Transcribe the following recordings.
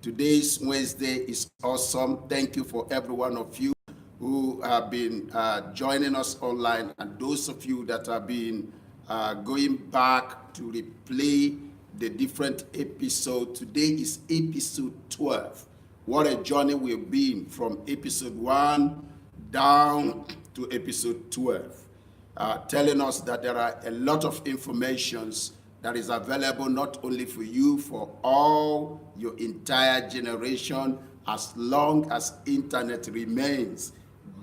Today's Wednesday is awesome. Thank you for every one of you who have been joining us online, and those of you that have been going back to replay the different episodes. Today is episode 12. What a journey we've been from episode 1 down to episode 12, telling us that there are a lot of informations that is available not only for you, for all your entire generation, as long as internet remains.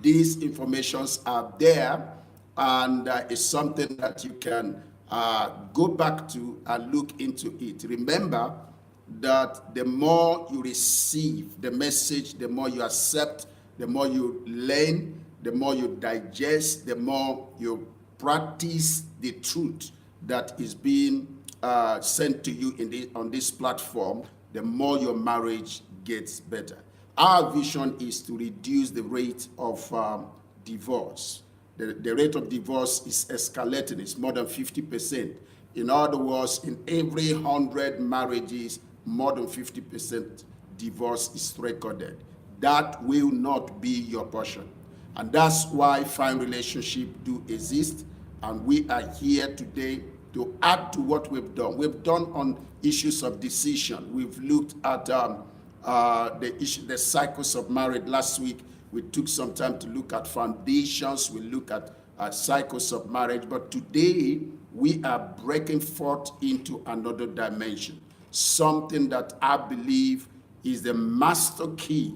These informations are there, and it's something that you can go back to and look into it. Remember that the more you receive the message, the more you accept, the more you learn, the more you digest, the more you practice the truth that is being sent to you on this platform, the more your marriage gets better. Our vision is to reduce the rate of divorce. The rate of divorce is escalating. It's more than 50%. In other words, in every 100 marriages, more than 50% divorce is recorded. That will not be your portion. And that's why F.I.N.D Relationship do exist. And we are here today to add to what we've done. We've done on issues of decision. We've looked at the cycles of marriage. Last week, we took some time to look at foundations. We look at cycles of marriage. But today, we are breaking forth into another dimension. Something that I believe is the master key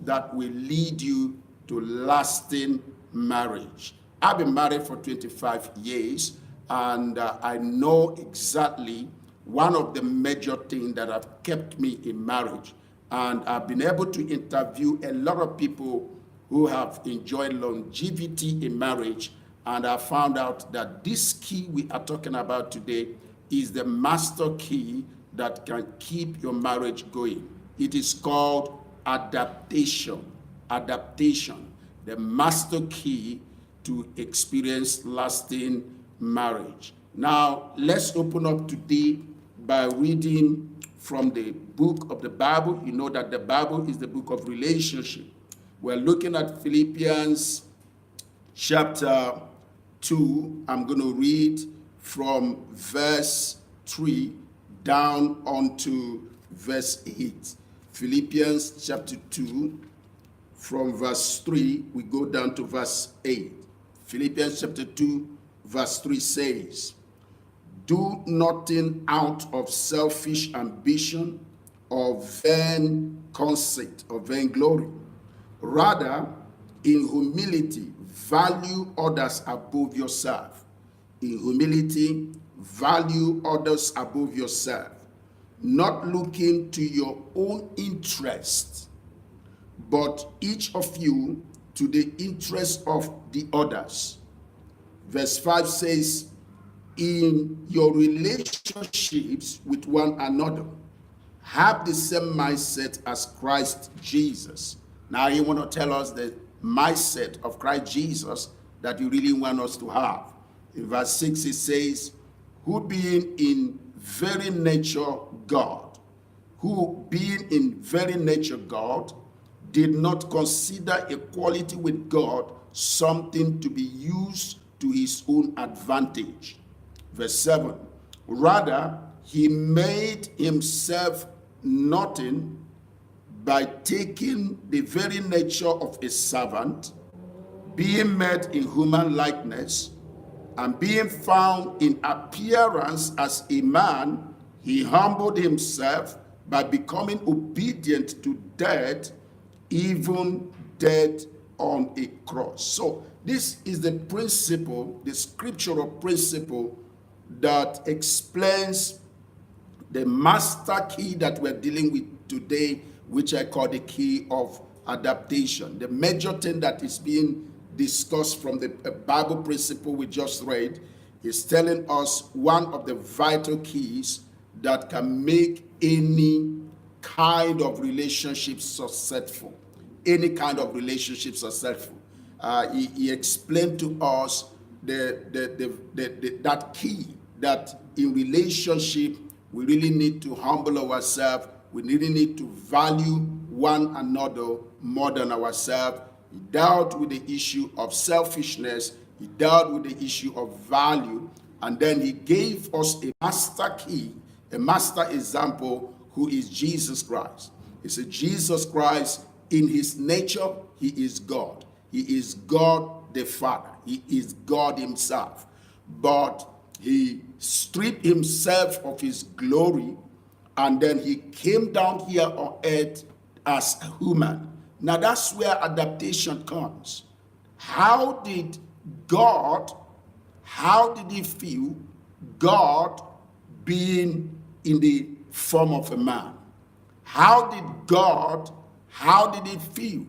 that will lead you to lasting marriage. I've been married for 25 years, and I know exactly one of the major things that have kept me in marriage. And I've been able to interview a lot of people who have enjoyed longevity in marriage, and I found out that this key we are talking about today is the master key that can keep your marriage going. It is called adaptation. Adaptation, the master key to experience lasting marriage. Now, let's open up today by reading from the book of the Bible. You know that the Bible is the book of relationship. We're looking at Philippians chapter 2. I'm going to read from verse 3 down onto verse 8. Philippians chapter 2, from verse 3, we go down to verse 8. Philippians chapter 2, verse 3 says, "Do nothing out of selfish ambition or vain conceit or vainglory. Rather, in humility, value others above yourself. In humility, value others above yourself, not looking to your own interest, but each of you to the interest of the others." Verse 5 says, "In your relationships with one another, have the same mindset as Christ Jesus." Now you want to tell us the mindset of Christ Jesus that you really want us to have. In verse 6 it says, "Who being in very nature God, who being in very nature God, did not consider equality with God something to be used to his own advantage." Verse 7, "Rather, he made himself nothing by taking the very nature of a servant, being made in human likeness, and being found in appearance as a man, he humbled himself by becoming obedient to death, even death on a cross." So this is the principle, the scriptural principle that explains the master key that we're dealing with today, which I call the key of adaptation. The major thing that is being discussed from the Bible principle we just read is telling us one of the vital keys that can make any kind of relationship successful. Any kind of relationship successful. He explained to us that key, that in relationship we really need to humble ourselves, We really need to value one another more than ourselves. He dealt with the issue of selfishness. He dealt with the issue of value. And then he gave us a master key, a master example, who is Jesus Christ. He said, Jesus Christ, in his nature, he is God. He is God the Father. He is God himself. But he stripped himself of his glory, and then he came down here on earth as a human. Now that's where adaptation comes. How did he feel God being in the form of a man? How did he feel?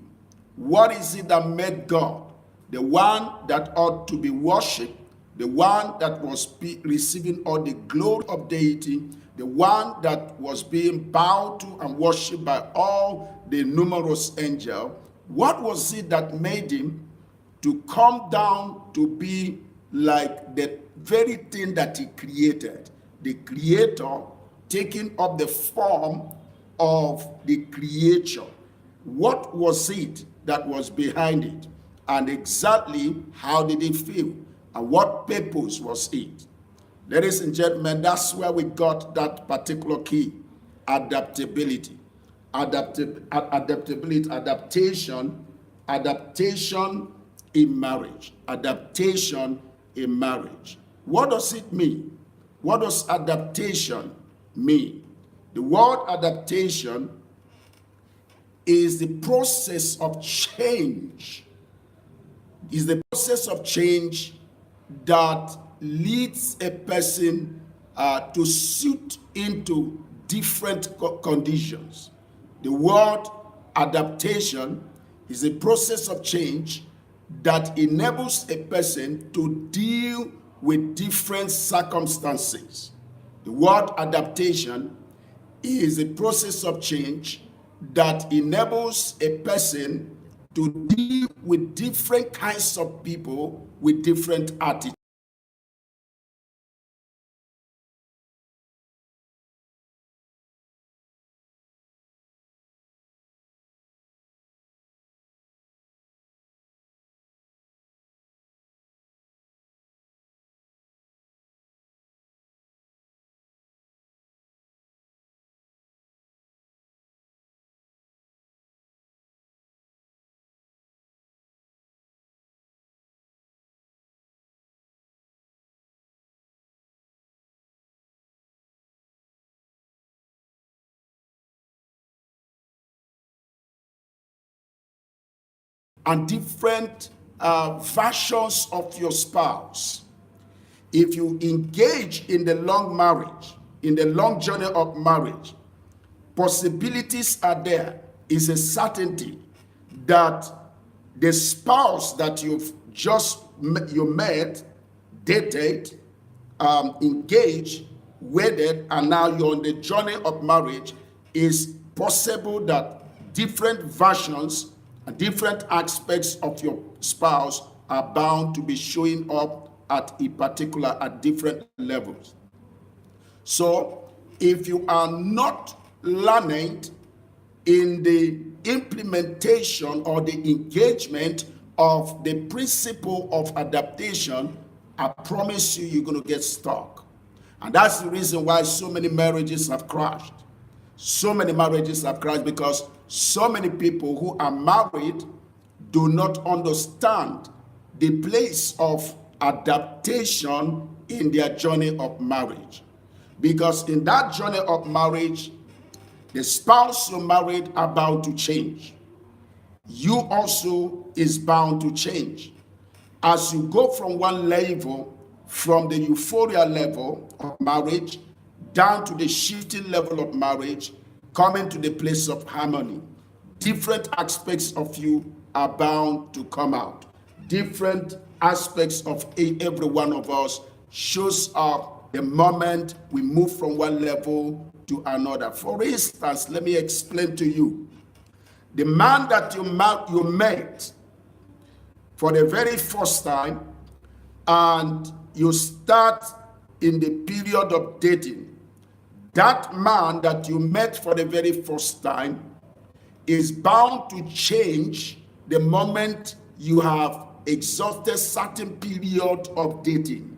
What is it that made God? The one that ought to be worshipped, the one that was receiving all the glory of deity, the one that was being bowed to and worshipped by all the numerous angels. What was it that made him to come down to be like the very thing that he created? The creator taking up the form of the creature. What was it that was behind it? And exactly how did it feel? And what purpose was it? Ladies and gentlemen, that's where we got that particular key: adaptability. Adaptability, adaptation in marriage. Adaptation in marriage. What does it mean? What does adaptation mean? The word adaptation is the process of change. Is the process of change that leads a person to suit into different conditions. The word adaptation is a process of change that enables a person to deal with different circumstances. The word adaptation is a process of change that enables a person to deal with different kinds of people with different attitudes. And different versions of your spouse. If you engage in the long marriage, in the long journey of marriage, possibilities are there. It's a certainty that the spouse that you met, dated, engaged, wedded, and now you're on the journey of marriage, is possible that different versions and different aspects of your spouse are bound to be showing up at different levels. So if you are not learning in the implementation or the engagement of the principle of adaptation, I promise you, you're going to get stuck. And that's the reason why so many marriages have crashed. So many marriages have crashed because so many people who are married do not understand the place of adaptation in their journey of marriage. Because in that journey of marriage, the spouse you married are bound to change. You also is bound to change. As you go from one level, from the euphoria level of marriage, down to the shifting level of marriage, coming to the place of harmony, different aspects of you are bound to come out. Different aspects of every one of us shows up the moment we move from one level to another. For instance, let me explain to you. The man that you met for the very first time, and you start in the period of dating, that man that you met for the very first time is bound to change the moment you have exhausted certain period of dating.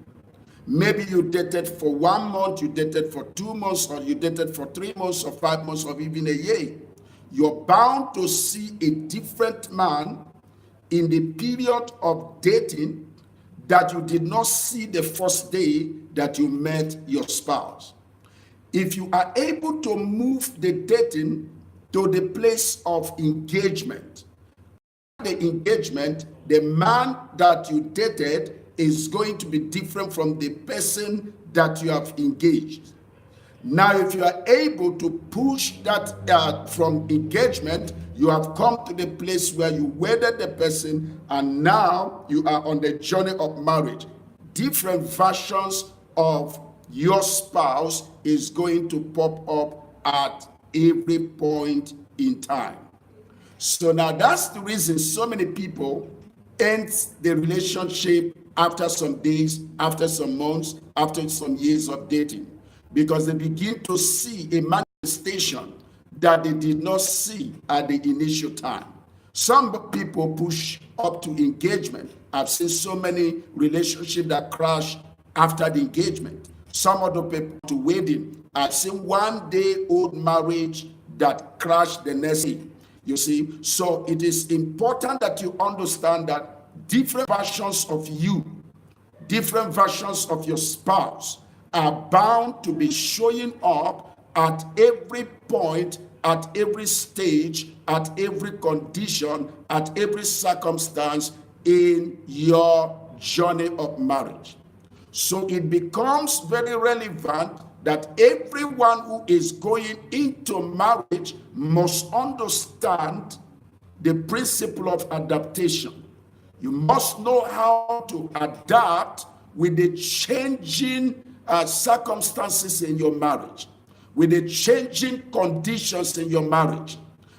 Maybe you dated for 1 month, you dated for 2 months, or you dated for 3 months or 5 months or even a year. You're bound to see a different man in the period of dating that you did not see the first day that you met your spouse. If you are able to move the dating to the place of engagement, the engagement, the man that you dated is going to be different from the person that you have engaged. Now, if you are able to push that from engagement, you have come to the place where you wedded the person and now you are on the journey of marriage. Different versions of your spouse is going to pop up at every point in time. So now that's the reason so many people end the relationship after some days, after some months, after some years of dating, because they begin to see a manifestation that they did not see at the initial time. Some people push up to engagement. I've seen so many relationships that crash after the engagement. Some other people to wedding. I've seen 1 day old marriage that crashed the next day. You see, so it is important that you understand that different versions of you, different versions of your spouse are bound to be showing up at every point, at every stage, at every condition, at every circumstance in your journey of marriage. So it becomes very relevant that everyone who is going into marriage must understand the principle of adaptation. You must know how to adapt with the changing circumstances in your marriage, with the changing conditions in your marriage,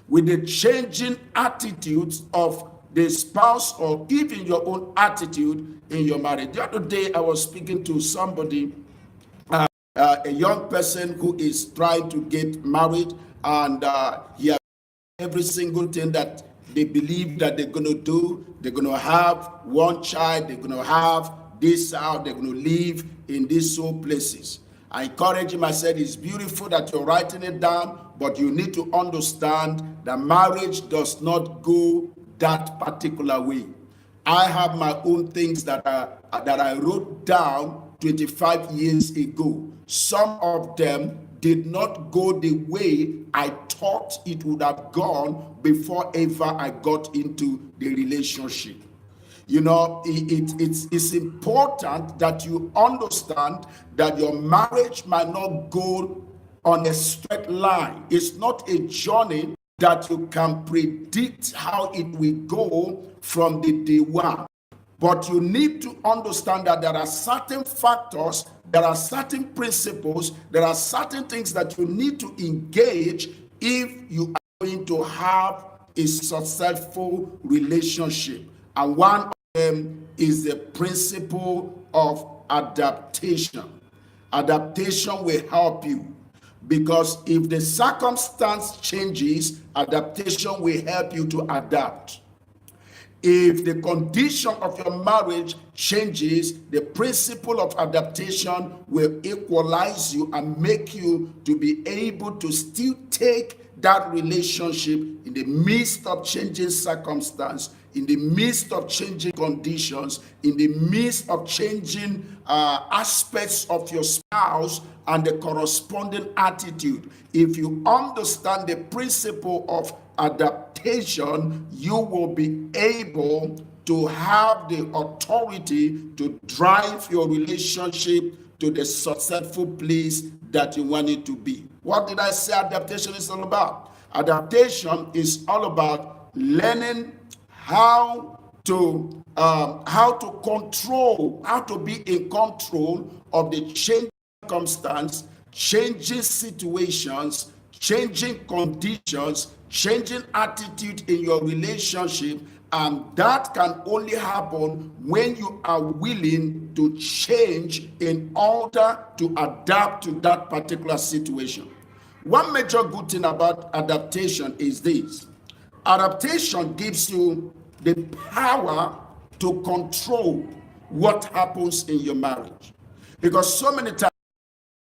with the changing attitudes of the spouse or even your own attitude in your marriage. The other day I was speaking to somebody, a young person who is trying to get married, and he has every single thing that they believe that they're going to do. They're going to have one child, they're going to have this out, they're going to live in these so places. I encourage him. I said, it's beautiful that you're writing it down, but you need to understand that marriage does not go that particular way. I have my own things that I wrote down 25 years ago. Some of them did not go the way I thought it would have gone before ever I got into the relationship. You know, it's important that you understand that your marriage might not go on a straight line. It's not a journey that you can predict how it will go from the day one. But you need to understand that there are certain factors, there are certain principles, there are certain things that you need to engage if you are going to have a successful relationship. And one of them is the principle of adaptation. Adaptation will help you, because if the circumstance changes, adaptation will help you to adapt. If the condition of your marriage changes, the principle of adaptation will equalize you and make you to be able to still take that relationship in the midst of changing circumstance, in the midst of changing conditions, in the midst of changing aspects of your spouse and the corresponding attitude. If you understand the principle of adaptation, you will be able to have the authority to drive your relationship to the successful place that you want it to be. What did I say adaptation is all about? Adaptation is all about learning how to control, how to be in control of the changing circumstance, changing situations, changing conditions, changing attitude in your relationship, And that can only happen when you are willing to change in order to adapt to that particular situation. One major good thing about adaptation is this: adaptation gives you the power to control what happens in your marriage. Because so many times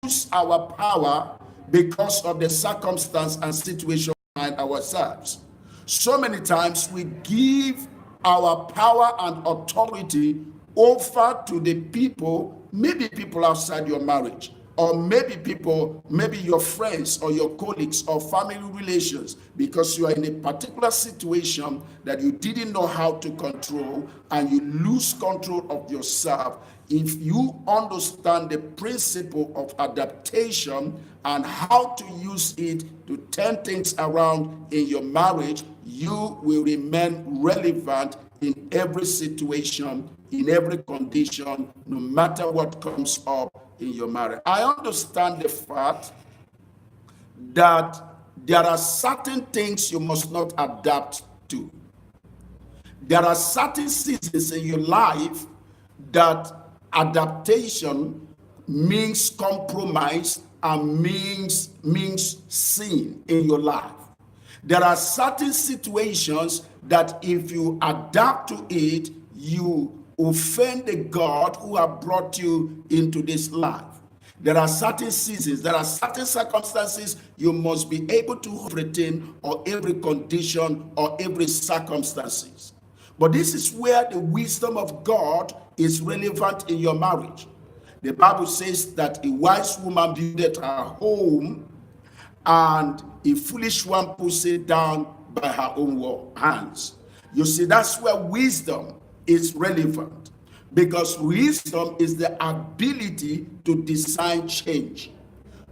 we lose our power because of the circumstance and situation we find ourselves. So many times we give our power and authority over to the people, maybe people outside your marriage, or maybe people, maybe your friends or your colleagues or family relations, because you are in a particular situation that you didn't know how to control, and you lose control of yourself. If you understand the principle of adaptation and how to use it to turn things around in your marriage, you will remain relevant in every situation, in every condition, no matter what comes up in your marriage. I understand the fact that there are certain things you must not adapt to. There are certain seasons in your life that adaptation means compromise and means sin in your life. There are certain situations that if you adapt to it, you offend the God who have brought you into this life. There are certain seasons, there are certain circumstances you must be able to retain, or every condition or every circumstances. But this is where the wisdom of God is relevant in your marriage. The Bible says that a wise woman buildeth her home, and a foolish one puts it down by her own hands. You see, that's where wisdom is relevant, because wisdom is the ability to design change.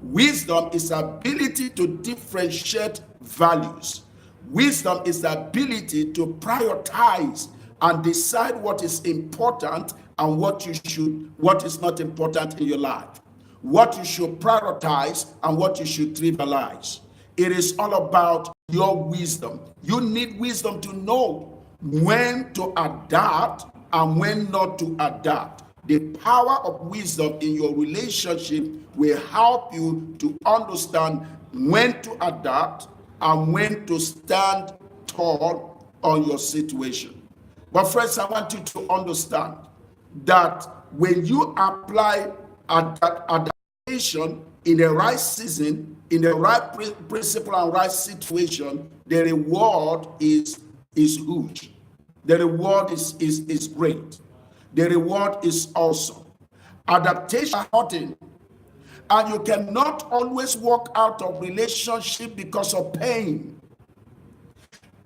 Wisdom is the ability to differentiate values. Wisdom is the ability to prioritize and decide what is important and what is not important in your life, what you should prioritize and what you should trivialize. It is all about your wisdom. You need wisdom to know when to adapt and when not to adapt. The power of wisdom in your relationship will help you to understand when to adapt and when to stand tall on your situation. But friends, I want you to understand that when you apply adaptation in the right season, in the right principle and right situation, the reward is huge. The reward is great. The reward is awesome. Adaptation is hurting, and you cannot always walk out of relationship because of pain.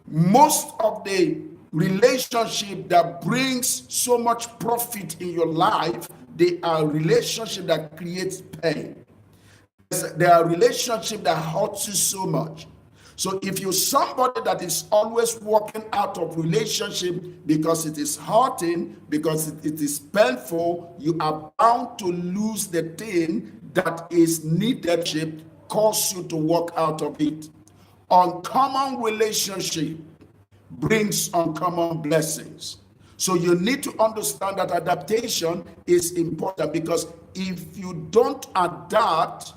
Most of the relationship that brings so much profit in your life, they are relationships that create pain. There are relationships that hurt you so much. So if you're somebody that is always walking out of relationship because it is hurting, because it is painful, you are bound to lose the thing that is needed to cause you to walk out of it. Uncommon relationship brings uncommon blessings. So you need to understand that adaptation is important, because if you don't adapt,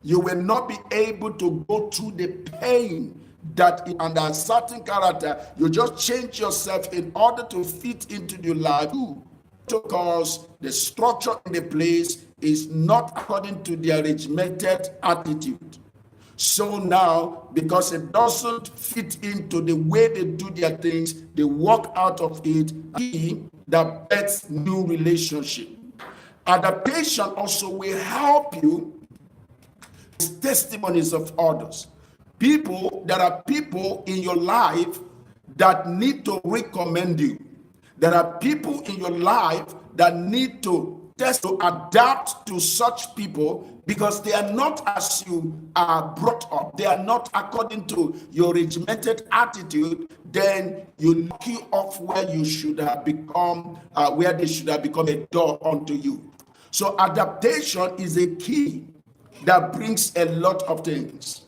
you will not be able to go through the pain that under a certain character. You just change yourself in order to fit into the life, because the structure in the place is not according to their regimented attitude. So now, because it doesn't fit into the way they do their things, they walk out of it. That bets new relationship. Adaptation also will help you with testimonies of others. There are people in your life that need to recommend you. There are people in your life that need to adapt to such people, because they are not as you are brought up. They are not according to your regimented attitude. Then you knock you off where you should have become, where they should have become a door unto you. So adaptation is a key that brings a lot of things.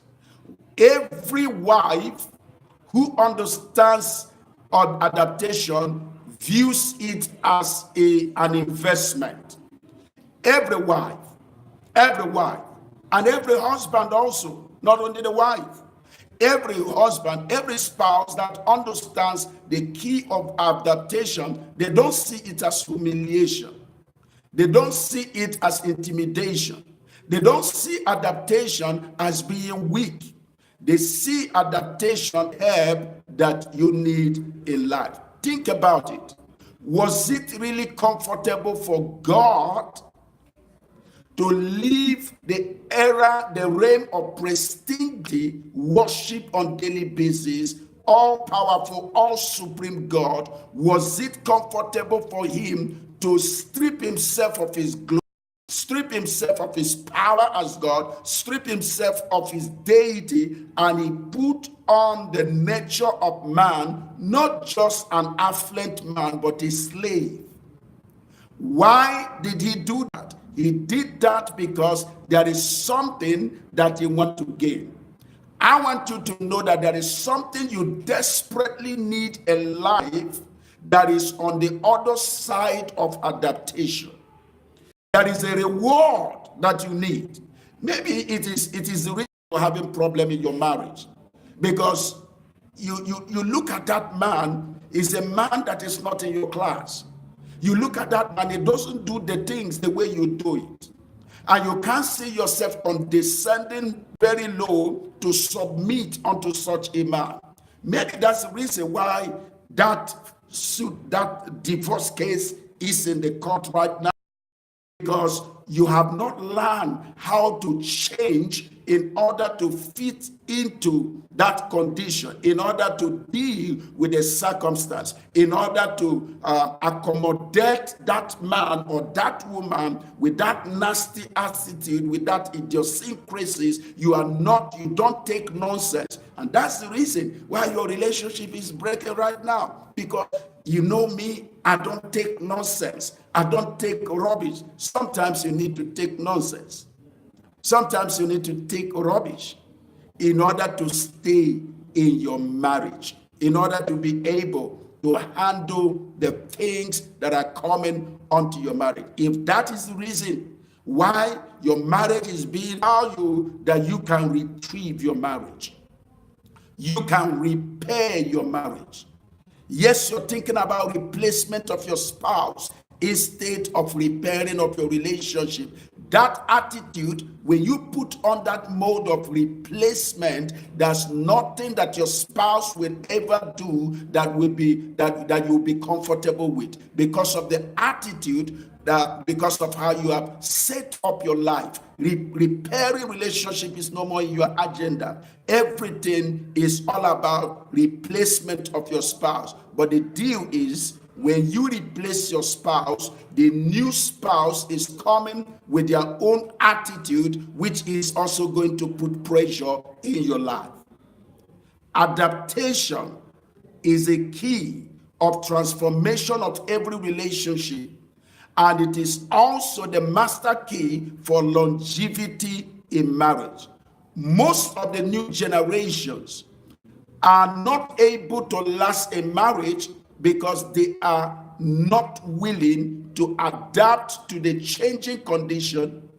Every wife who understands of adaptation views it as an investment. Every wife, and every husband also, not only the wife, every husband, every spouse that understands the key of adaptation, they don't see it as humiliation. They don't see it as intimidation. They don't see adaptation as being weak. They see adaptation help that you need in life. Think about it. Was it really comfortable for God to leave the era, the realm of prestige worship on daily basis, all powerful, all supreme God? Was it comfortable for him to strip himself of his glory, strip himself of his power as God, strip himself of his deity, and he put on the nature of man, not just an affluent man, but a slave? Why did he do that? He did that because there is something that he wants to gain. I want you to know that there is something you desperately need in life that is on the other side of adaptation. There is a reward that you need. Maybe it is the reason you're having problem in your marriage, because you look at that man, is a man that is not in your class. You look at that man, he doesn't do the things the way you do it. And you can't see yourself on descending very low to submit unto such a man. Maybe that's the reason why that divorce case is in the court right now, because you have not learned how to change in order to fit into that condition, in order to deal with the circumstance, in order to accommodate that man or that woman with that nasty attitude, with that idiosyncrasies. You don't take nonsense. And that's the reason why your relationship is breaking right now, because you know me, I don't take nonsense. I don't take rubbish. Sometimes you need to take nonsense. Sometimes you need to take rubbish in order to stay in your marriage, in order to be able to handle the things that are coming onto your marriage. If that is the reason why your marriage is being valued, that you can retrieve your marriage, you can repair your marriage. Yes, you're thinking about replacement of your spouse instead of repairing of your relationship. That attitude, when you put on that mode of replacement, there's nothing that your spouse will ever do that will be that you'll be comfortable with, because of the attitude, that because of how you have set up your life. Repairing relationship is no more in your agenda. Everything is all about replacement of your spouse. But the deal is, when you replace your spouse, the new spouse is coming with their own attitude, which is also going to put pressure in your life. Adaptation is a key of transformation of every relationship, and it is also the master key for longevity in marriage. Most of the new generations are not able to last in marriage because they are not willing to adapt to the changing condition.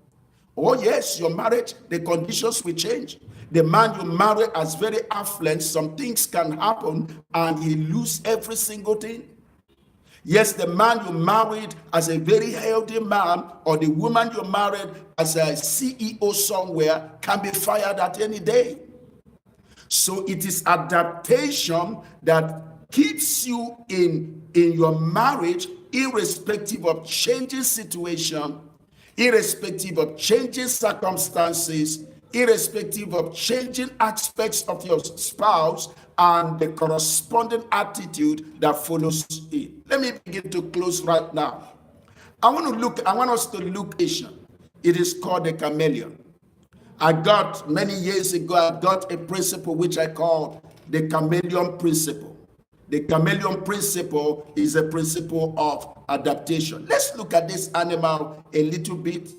Oh yes, your marriage, the conditions will change. The man you marry as very affluent, some things can happen and he lose every single thing. Yes, the man you married as a very healthy man, or the woman you married as a CEO somewhere, can be fired at any day. So it is adaptation that keeps you in your marriage, irrespective of changing situation, irrespective of changing circumstances, irrespective of changing aspects of your spouse and the corresponding attitude that follows it. Let me begin to close right now. I want us to look Asian. It is called the chameleon. Many years ago, I got a principle which I call the chameleon principle. The chameleon principle is a principle of adaptation. Let's look at this animal a little bit,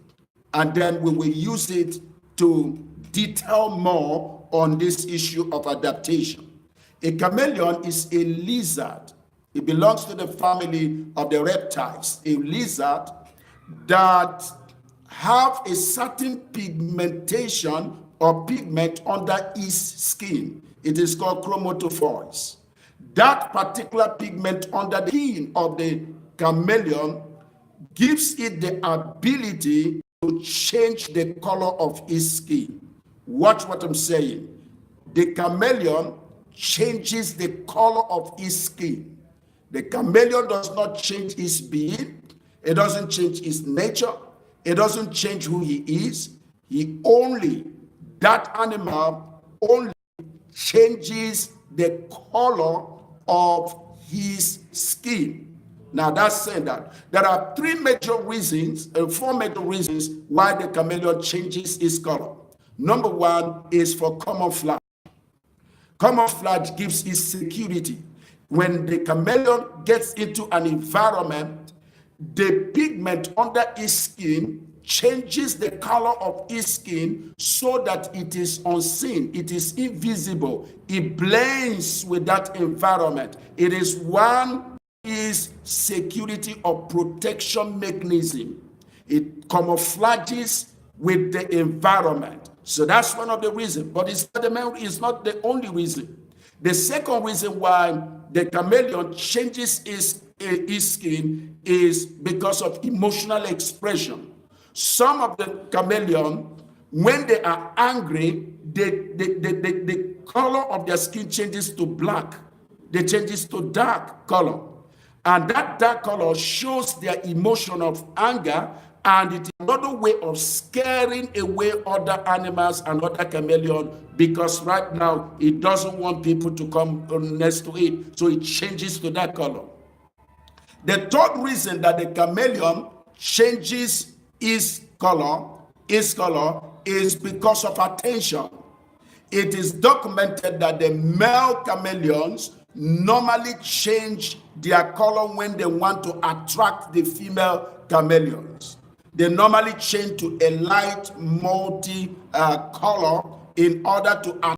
and then we will use it to detail more on this issue of adaptation. A chameleon is a lizard. It belongs to the family of the reptiles. A lizard that have a certain pigmentation or pigment under its skin. It is called chromatophores. That particular pigment under the skin of the chameleon gives it the ability to change the color of its skin. Watch what I'm saying. The chameleon changes the color of its skin. The chameleon does not change his being. It doesn't change his nature. It doesn't change who he is. That animal only changes the color of his skin. Now that's saying that there are four major reasons why the chameleon changes its color. Number one is for camouflage. Camouflage gives it security. When the chameleon gets into an environment, the pigment under its skin changes the color of its skin so that it is unseen, it is invisible, it blends with that environment. It is security or protection mechanism. It camouflages with the environment. So that's one of the reasons, but it's not the only reason. The second reason why the chameleon changes its skin is because of emotional expression. Some of the chameleon, when they are angry, the color of their skin changes to black. They changes to dark color. And that dark color shows their emotion of anger, and it is another way of scaring away other animals and other chameleon, because right now it doesn't want people to come next to it, so it changes to that color. The third reason that the chameleon changes its color is because of attention. It is documented that the male chameleons normally change their color when they want to attract the female chameleons. They normally change to a light multi color in order to attract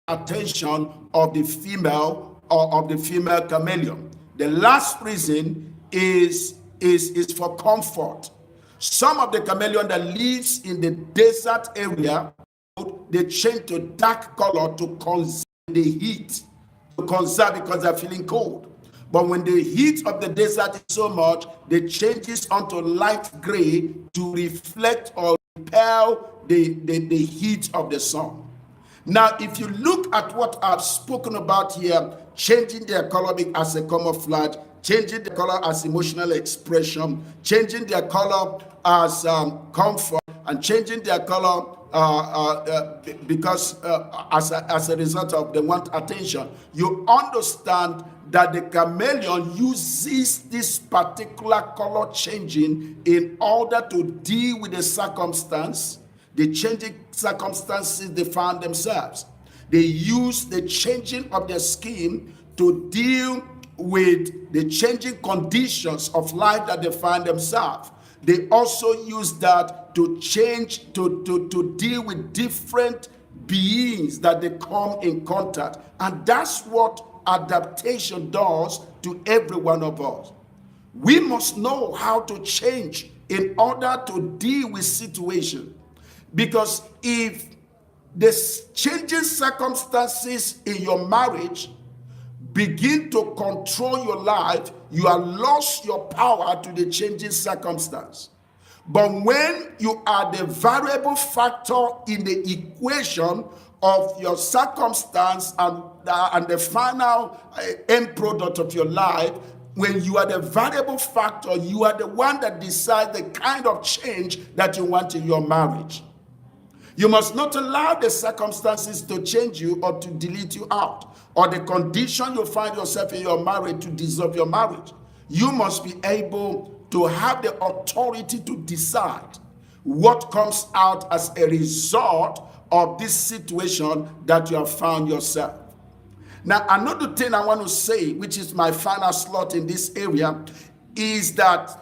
attention of the female chameleon. The last reason is for comfort. Some of the chameleon that lives in the desert area, they change to dark color to conserve the heat, because they're feeling cold. But when the heat of the desert is so much, they changes onto light gray to reflect or repel the heat of the sun. Now, if you look at what I've spoken about here, changing their color as a camouflage, changing the color as emotional expression, changing their color as comfort, and changing their color because as a result of they want attention, you understand that the chameleon uses this particular color changing in order to deal with the circumstance, the changing circumstances they find themselves. They use the changing of their skin to deal with the changing conditions of life that they find themselves. They also use that to change, to deal with different beings that they come in contact. And that's what adaptation does to every one of us. We must know how to change in order to deal with situations. Because if the changing circumstances in your marriage begin to control your life, you have lost your power to the changing circumstance. But when you are the variable factor in the equation of your circumstance and the final end product of your life, when you are the variable factor, you are the one that decides the kind of change that you want in your marriage. You must not allow the circumstances to change you or to delete you out, or the condition you find yourself in your marriage to dissolve your marriage. You must be able to have the authority to decide what comes out as a result of this situation that you have found yourself. Now, another thing I want to say, which is my final slot in this area, is that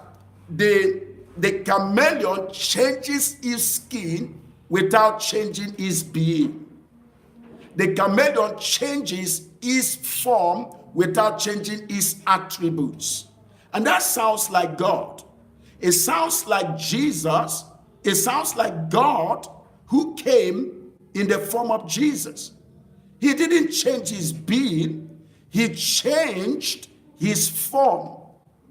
the chameleon changes his skin without changing his being. The chameleon changes his form without changing his attributes. And that sounds like God. It sounds like Jesus. It sounds like God who came in the form of Jesus. He didn't change his being. He changed his form.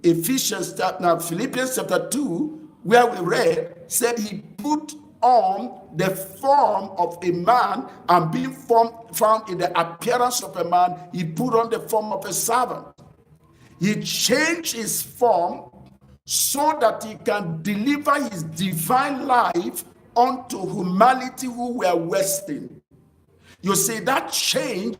Philippians chapter 2, where we read, said he put on the form of a man, and being found in the appearance of a man, he put on the form of a servant. He changed his form so that he can deliver his divine life unto humanity who were wasting. You see, that change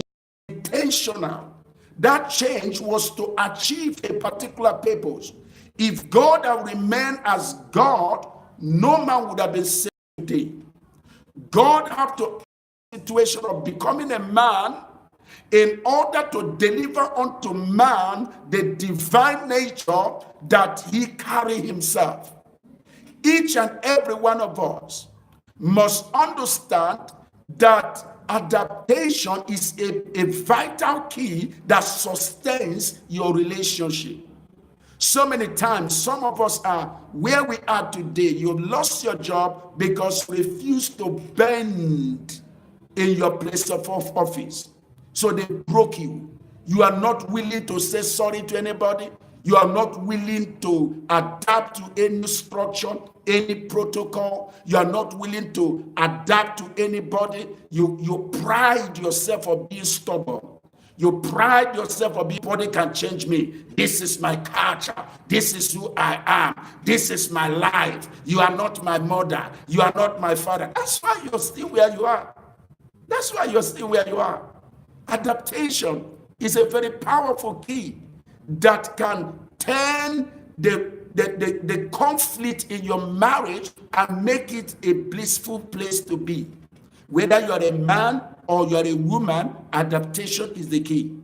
is intentional. That change was to achieve a particular purpose. If God had remained as God, no man would have been saved today. God had to situation of becoming a man in order to deliver unto man the divine nature that he carried himself. Each and every one of us must understand that adaptation is a vital key that sustains your relationship. So many times, some of us are where we are today. You lost your job because you refused to bend in your place of office. So they broke you. You are not willing to say sorry to anybody. You are not willing to adapt to any structure, any protocol. You are not willing to adapt to anybody. You pride yourself for being stubborn. You pride yourself for being, nobody can change me. This is my culture. This is who I am. This is my life. You are not my mother. You are not my father. That's why you're still where you are. That's why you're still where you are. Adaptation is a very powerful key that can turn the conflict in your marriage and make it a blissful place to be. Whether you're a man or you're a woman, adaptation is the key.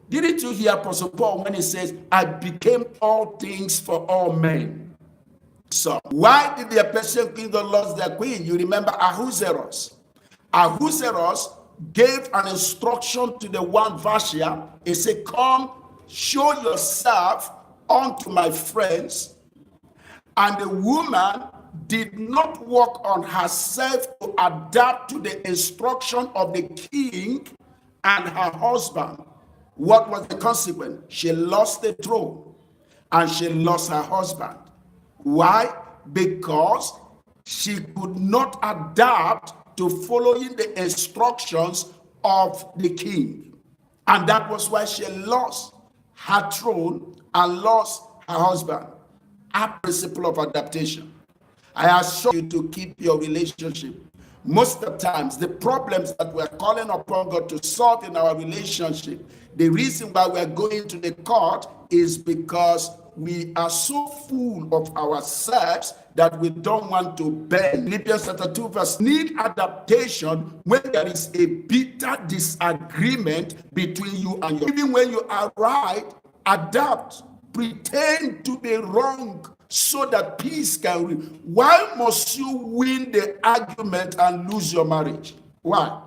Didn't you hear Apostle Paul when he says, I became all things for all men? So why did the Persian kingdom lose their queen? You remember Ahasuerus. Ahasuerus gave an instruction to the one Vashti. He said, come, show yourself unto my friends. And the woman did not work on herself to adapt to the instruction of the king and her husband. What was the consequence? She lost the throne and she lost her husband. Why? Because she could not adapt to following the instructions of the king. And that was why she lost her throne and lost her husband. A principle of adaptation. I assure you to keep your relationship. Most of the times, the problems that we're calling upon God to solve in our relationship, the reason why we're going to the court is because we are so full of ourselves that we don't want to bend. Philippians chapter 2 verse need adaptation when there is a bitter disagreement between you and your. Even when you are right, adapt. Pretend to be wrong so that peace can reign. Why must you win the argument and lose your marriage? Why?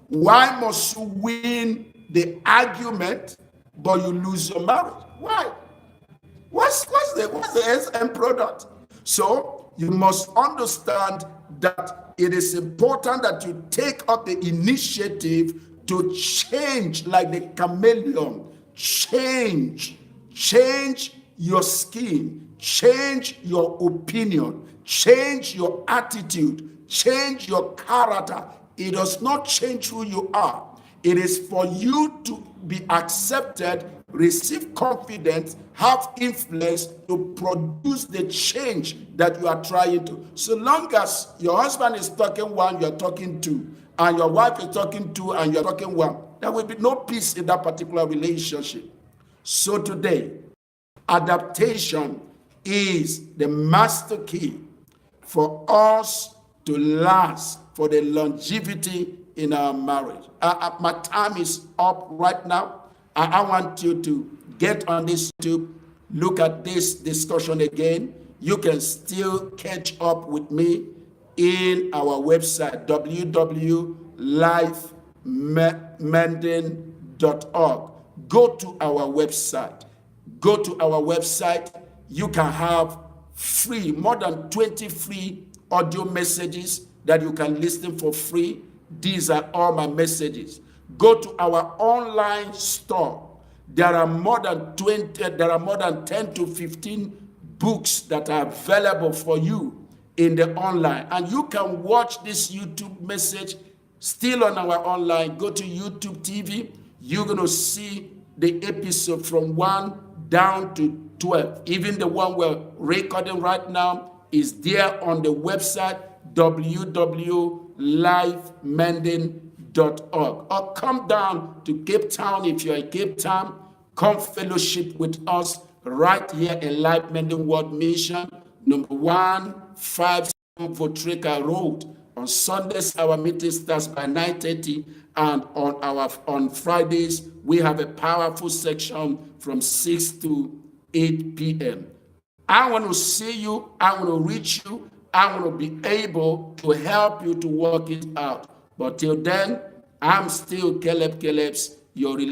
Why must you win the argument but you lose your marriage? Why? What's the end product? So you must understand that it is important that you take up the initiative to change like the chameleon. Change your skin, change your opinion, change your attitude, change your character. It does not change who you are. It is for you to be accepted, receive confidence, have influence to produce the change that you are trying to. So long as your husband is talking one, you're talking two, and your wife is talking two, and you're talking one, there will be no peace in that particular relationship. So today, adaptation is the master key for us to last, for the longevity in our marriage. My time is up right now. I want you to get on this YouTube, look at this discussion again. You can still catch up with me in our website, www.lifemending.com. lifemending.org. Go to our website. Go to our website. You can have free, more than 20 free audio messages that you can listen for free. These are all my messages. Go to our online store. There are more than 10 to 15 books that are available for you in the online. And you can watch this YouTube message still on our online. Go to YouTube TV. You're going to see the episode from 1 down to 12. Even the one we're recording right now is there on the website www.lifemending.org. Or come down to Cape Town if you're in Cape Town. Come fellowship with us right here in Life Mending World Mission, number 157 Votreka Road. On Sundays, our meeting starts by 9:30, and on Fridays, we have a powerful section from 6 to 8 p.m. I want to see you. I want to reach you. I want to be able to help you to work it out. But till then, I'm still Caleb's your